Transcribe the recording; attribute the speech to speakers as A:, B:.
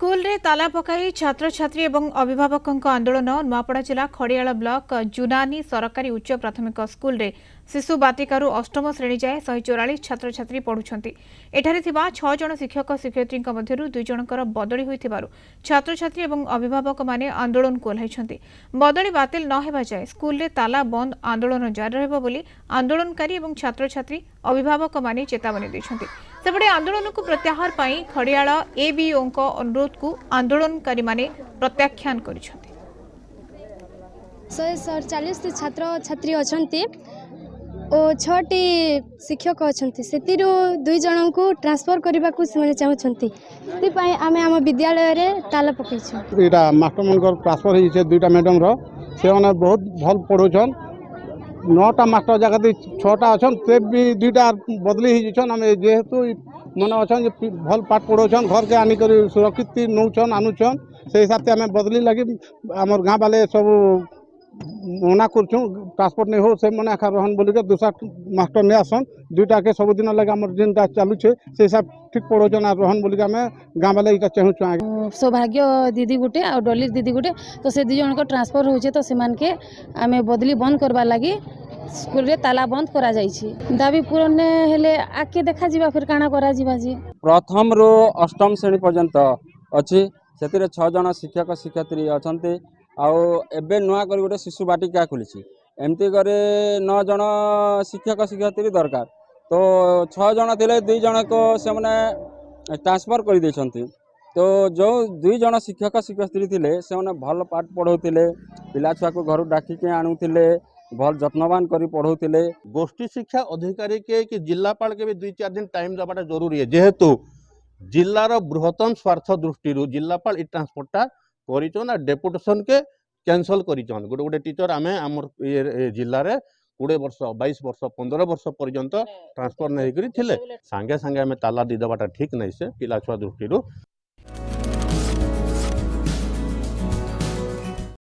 A: School रे ताला पकाई छात्र छात्री एवं अभिभावकों आंदोलन नुआपड़ा जिला खड़ियाल ब्लॉक जुनानी सरकारी उच्च प्राथमिक स्कूल रे शिशु बाटिकारु अष्टम श्रेणी जाए 144 छात्र छात्री पढ़ुछंती। एठारे थिबा 6 जण शिक्षक शिक्षयित्री मध्यरु 2 जनकर बदली होइथिबारु छात्र छात्री एवं अभिभावक माने आंदोलन को ओह्लाइछंती। बदली बातिल न हेबा जाए स्कूल रे ताला बंद आंदोलन जारी रहबो बोली आंदोलनकारी एवं छात्र छात्री अभिभावक माने चेतावनी दैछंती। सेपटे आंदोलन को प्रत्याहार पाई खड़ियाल एबीओ अनुरोध को आंदोलनकारी माने प्रत्याख्यान करिसेंती।
B: 147 छात्र छात्री अछंती ओ 6टी शिक्षक अछंती सेतिरु 2 जण को ट्रांसफर करबा को से चाहछंती। ती पई आमे हम विद्यालय रे ताला पकैछु।
C: एटा मास्टर मनकर ट्रांसफर होई छे 2टा मैडम रो से माने बहुत भल पढोछन। 9टा मास्टर जगह 6टा अछन से भी 2टा बदली होई छन। हम जेहेतु मन अछन भल पाठ पढोछन घर के आनी कर सुरक्षित नौछन आनुछन से हिसाब से हमें बदली लगी हमर गांव वाले सब मना करछु ट्रांसपोर्ट नहीं हो से मने आखा रहन बोली के दूसरा मास्टर नहीं आसन 2टा के सब दिन लगे हमर जिनटा चालू छे से हिसाब ठीक पढोछन आ रहन बोली के हमें गांव वाले इटा चाहछु।
D: सौभाग्य दीदी गुटे और डॉली दीदी गुटे तो से 2 जण को ट्रांसफर होचे तो से मान के आमे बदली बंद करबा लागि स्कूल रे ताला बंद करा जाइछि। दाबी पूर्ण हेले आके देखा जीवा फिर काना करा जीवा जी।
E: प्रथम रो अष्टम श्रेणी पर्यंत अछि सेतिरे 6 जण शिक्षक शिक्षयित्री अछंते आउ एबे नुआ करी गोटे शिशु बाटिका खुलिछि एमती करे 9 जण शिक्षक शिक्षयित्री दरकार तो 6 जण थिले 2 जण को से माने ट्रांसफर कर दैछंती। तो जो 2 जण शिक्षक शिक्षयित्री थिले से माने भल पाठ पढौतिले पिला छुआ को घर डाकी के आनुतिले भल जत्नवान करी पढ़ौतिले।
F: गोष्ठी शिक्षा अधिकारी के कि जिलापाल के भी 2-4 दिन टाइम दबाटा जरूरी है जेहेतु जिलार बृहत्तम स्वार्थ दृष्टि जिलापाल ई ट्रांसपोर्टा करिचन आ डेपुटेशन के कैंसल करिचन। गोटे गोटे टीचर आमे हमर जिल्ला रे 20 वर्ष 22 वर्ष 15 वर्ष पर्यंत ट्रांसफर नहीं करी थिले। सांगे सांगे आमे ताला दी दबाटा ठीक नहीं से पिला छुआ दृष्टि